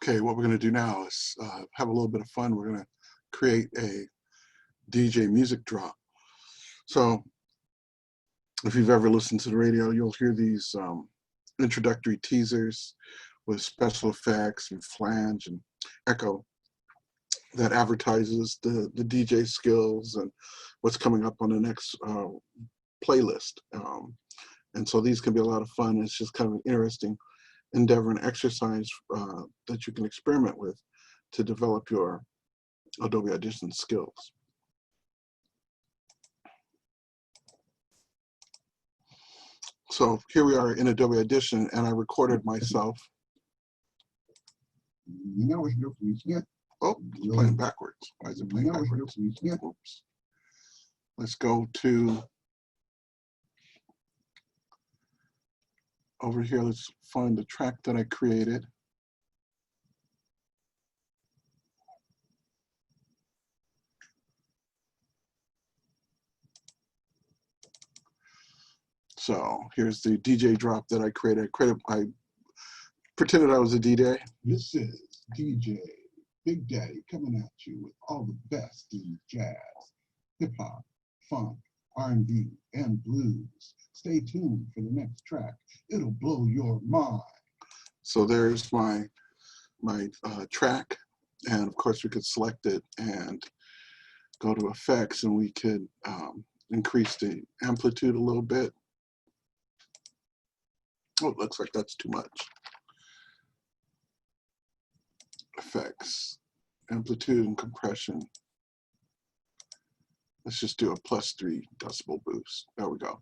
Okay, what we're going to do now is have a little bit of fun. We're going to create a DJ music drop. So if you've ever listened to the radio, you'll hear these introductory teasers with special effects and flange and echo that advertises the DJ skills and what's coming up on the next playlist. And so these can be a lot of fun. It's just kind of an interesting endeavor and exercise that you can experiment with to develop your Adobe Audition skills. So here we are in Adobe Audition, and I recorded myself. Oh, it's playing backwards. Why is it playing backwards? Oops. Let's go to over here. Let's find the track that I created. So here's the DJ drop that I created. I pretended I was a DJ. This is DJ Big Daddy coming at you with all the best in jazz, hip hop, funk, R&B, and blues. Stay tuned for the next track. It'll blow your mind. So there's my track, and of course we could select it and go to effects, and we could increase the amplitude a little bit. Oh, it looks like that's too much. Effects, amplitude and compression. Let's just do a +3 decibel boost. There we go.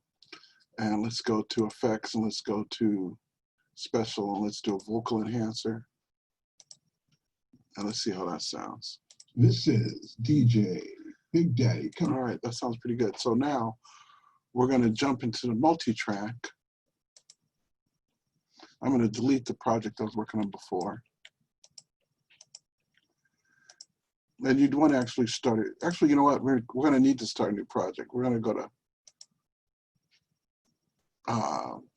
And let's go to effects, and let's go to special, and let's do a vocal enhancer. And let's see how that sounds. This is DJ Big Daddy. All right, that sounds pretty good. So now we're going to jump into the multi-track. I'm going to delete the project I was working on before. And you'd want to actually start it. Actually, you know what? We're going to need to start a new project. We're going to go to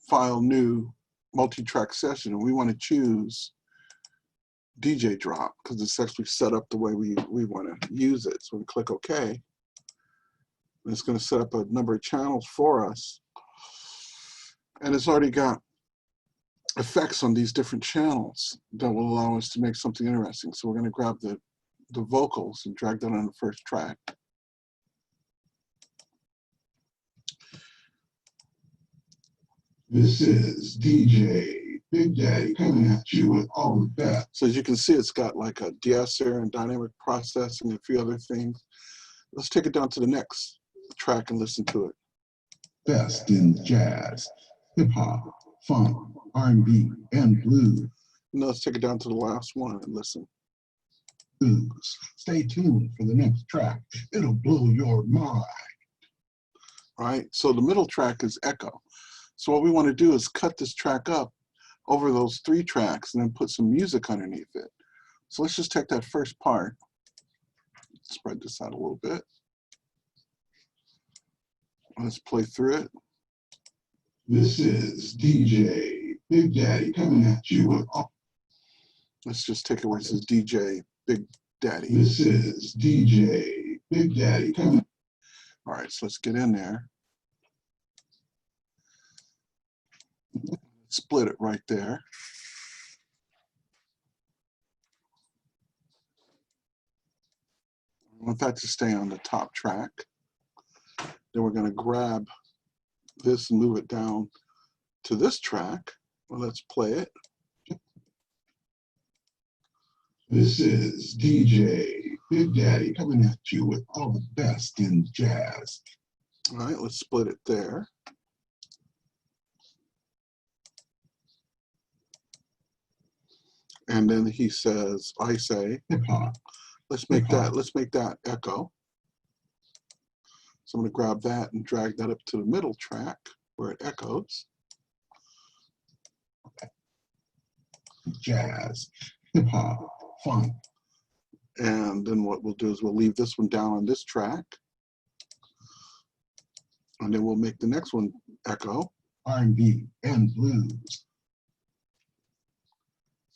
File, New, Multi-Track Session, and we want to choose DJ Drop because it's actually set up the way we want to use it. So we click OK. And it's going to set up a number of channels for us. And it's already got effects on these different channels that will allow us to make something interesting. So we're going to grab the vocals and drag that on the first track. This is DJ Big Daddy coming at you with all the best. So as you can see, it's got like a de-esser and dynamic processing and a few other things. Let's take it down to the next track and listen to it. Best in jazz, hip hop, funk, R&B, and blues. Now let's take it down to the last one and listen. Stay tuned for the next track. It'll blow your mind. All right, so the middle track is echo. So what we want to do is cut this track up over those 3 tracks and then put some music underneath it. So let's just take that first part, spread this out a little bit. Let's play through it. This is DJ Big Daddy coming at you with all. Let's just take it where it says DJ Big Daddy. This is DJ Big Daddy coming. All right, so let's get in there. Split it right there. I want that to stay on the top track. Then we're going to grab this and move it down to this track. Well, let's play it. This is DJ Big Daddy coming at you with all the best in jazz. All right, let's split it there. And then he says, I say, hip hop. Let's make that echo. So I'm going to grab that and drag that up to the middle track where it echoes. Jazz, hip hop, funk. And then what we'll do is we'll leave this one down on this track. And then we'll make the next one echo. R&B and blues.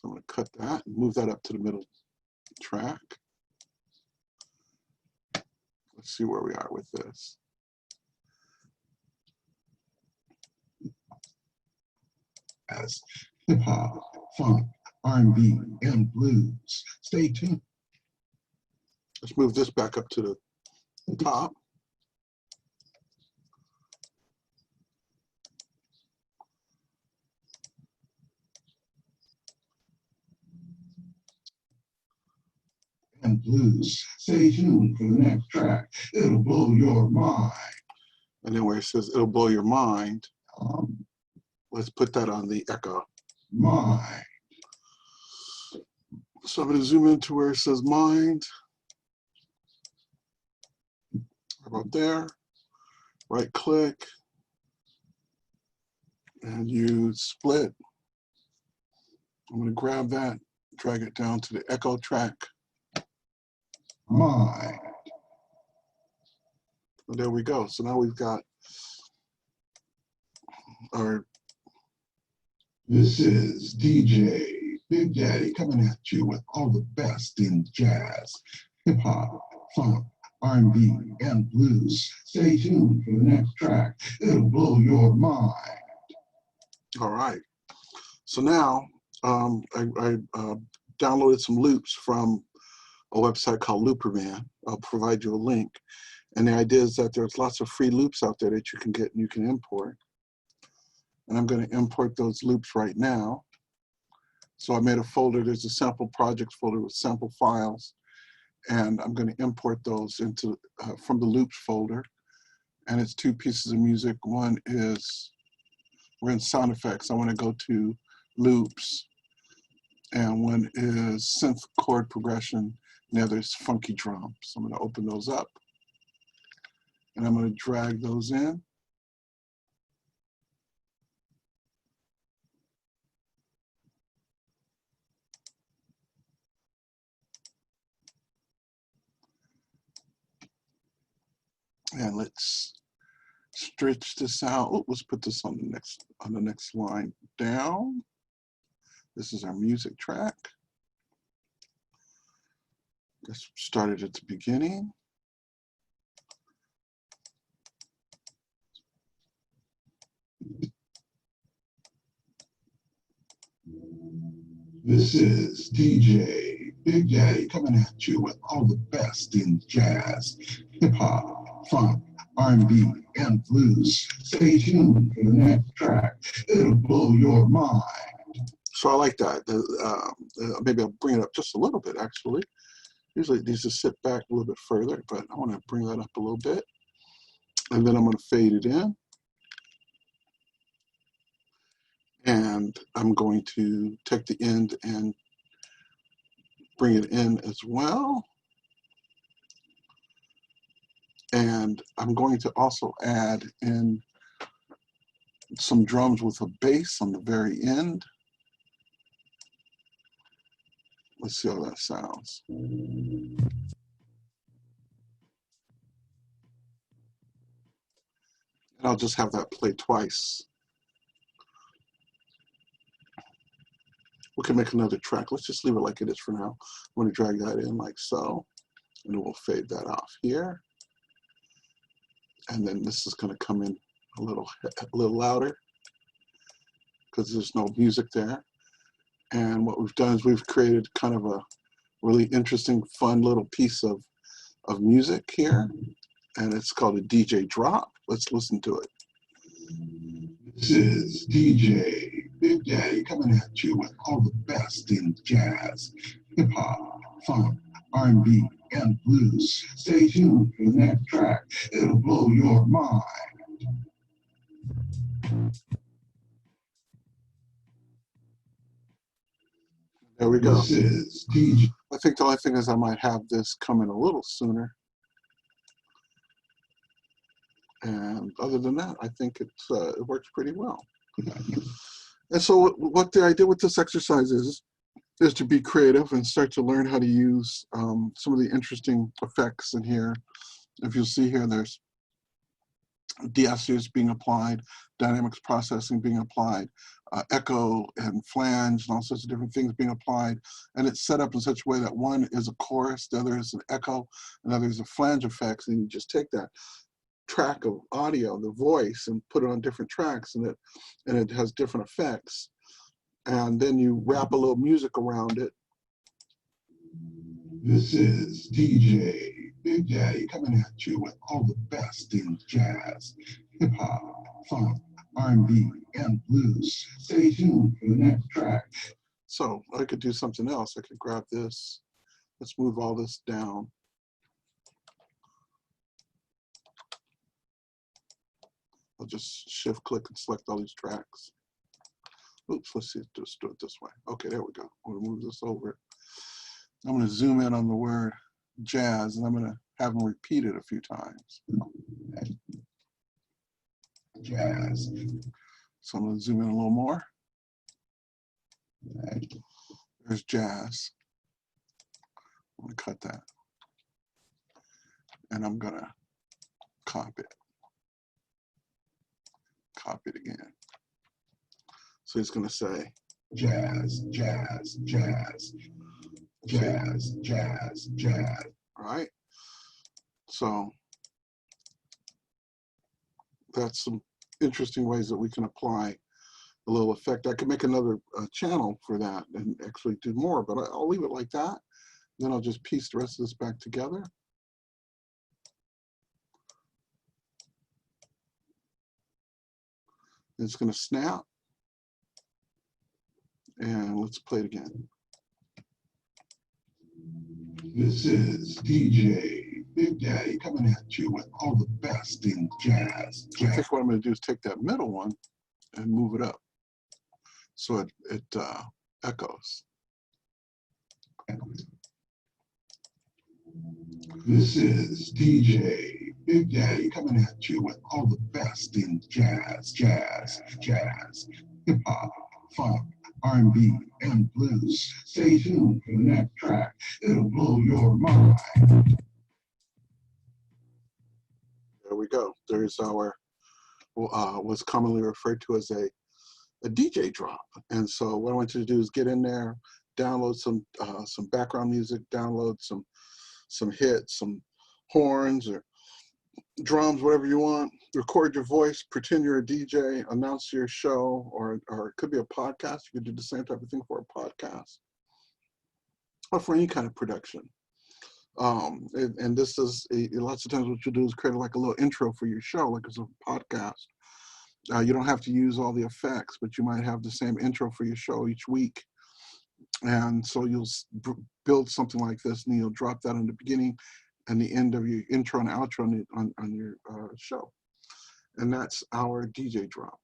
I'm going to cut that and move that up to the middle track. Let's see where we are with this. As hip hop, funk, R&B, and blues. Stay tuned. Let's move this back up to the top. And blues. Stay tuned for the next track. It'll blow your mind. And then where it says it'll blow your mind, let's put that on the echo. Mind. So I'm going to zoom into where it says mind. About there. Right click. And use split. I'm going to grab that, drag it down to the echo track. Mind. And there we go. So now we've got our. This is DJ Big Daddy coming at you with all the best in jazz, hip hop, funk, R&B, and blues. Stay tuned for the next track. It'll blow your mind. All right. So now I downloaded some loops from a website called Looperman. I'll provide you a link. And the idea is that there's lots of free loops out there that you can get and you can import. And I'm going to import those loops right now. So I made a folder. There's a sample projects folder with sample files. And I'm going to import those into from the loops folder. And it's 2 pieces of music. One is, we're in sound effects. I want to go to loops. And one is synth chord progression. And the other is funky drum. So I'm going to open those up. And I'm going to drag those in. And let's stretch this out. Oh, let's put this on the next line down. This is our music track. Let's start it at the beginning. This is DJ Big Daddy coming at you with all the best in jazz, hip hop, funk, R&B, and blues. Stay tuned for the next track. It'll blow your mind. So I like that. Maybe I'll bring it up just a little bit, actually. Usually these just sit back a little bit further, but I want to bring that up a little bit. And then I'm going to fade it in. And I'm going to take the end and bring it in as well. And I'm going to also add in some drums with a bass on the very end. Let's see how that sounds. And I'll just have that play twice. We can make another track. Let's just leave it like it is for now. I'm going to drag that in like so. And we'll fade that off here. And then this is going to come in a little louder because there's no music there. And what we've done is we've created kind of a really interesting, fun little piece of music here. And it's called a DJ drop. Let's listen to it. This is DJ Big Daddy coming at you with all the best in jazz, hip hop, funk, R&B, and blues. Stay tuned for the next track. It'll blow your mind. There we go. This is DJ. I think the only thing is I might have this come in a little sooner. And other than that, I think it works pretty well. And so what the idea with this exercise is to be creative and start to learn how to use some of the interesting effects in here. If you'll see here, there's de-essers being applied, dynamics processing being applied, echo and flange and all sorts of different things being applied. And it's set up in such a way that one is a chorus, the other is an echo, and the other is a flange effects. And you just take that track of audio, the voice, and put it on different tracks, and it has different effects. And then you wrap a little music around it. This is DJ Big Daddy coming at you with all the best in jazz, hip hop, funk, R&B, and blues. Stay tuned for the next track. So I could do something else. I could grab this. Let's move all this down. I'll just shift click and select all these tracks. Oops, let's see, just do it this way. Okay, there we go. I'm gonna move this over. I'm gonna zoom in on the word jazz, and I'm gonna have them repeat it a few times. Jazz. So I'm gonna zoom in a little more. There's jazz. I'm gonna cut that. And I'm gonna copy it. Copy it again. So it's gonna say jazz, jazz, jazz, jazz, jazz, jazz. All right. So that's some interesting ways that we can apply a little effect. I could make another channel for that and actually do more, but I'll leave it like that. Then I'll just piece the rest of this back together. It's going to snap. And let's play it again. This is DJ Big Daddy coming at you with all the best in jazz. I think what I'm going to do is take that middle one and move it up so it echoes. This is DJ Big Daddy coming at you with all the best in jazz, jazz, jazz, hip hop, funk, R&B, and blues. Stay tuned for the next track. It'll blow your mind. There we go. There's our what's commonly referred to as a DJ drop. And so what I want you to do is get in there, download some background music, download some hits, some horns or drums, whatever you want. Record your voice, pretend you're a DJ, announce your show, or it could be a podcast. You could do the same type of thing for a podcast or for any kind of production. And this is lots of times what you'll do is create like a little intro for your show, like it's a podcast. You don't have to use all the effects, but you might have the same intro for your show each week. And so you'll build something like this, and you'll drop that in the beginning and the end of your intro and outro on your show. And that's our DJ drop.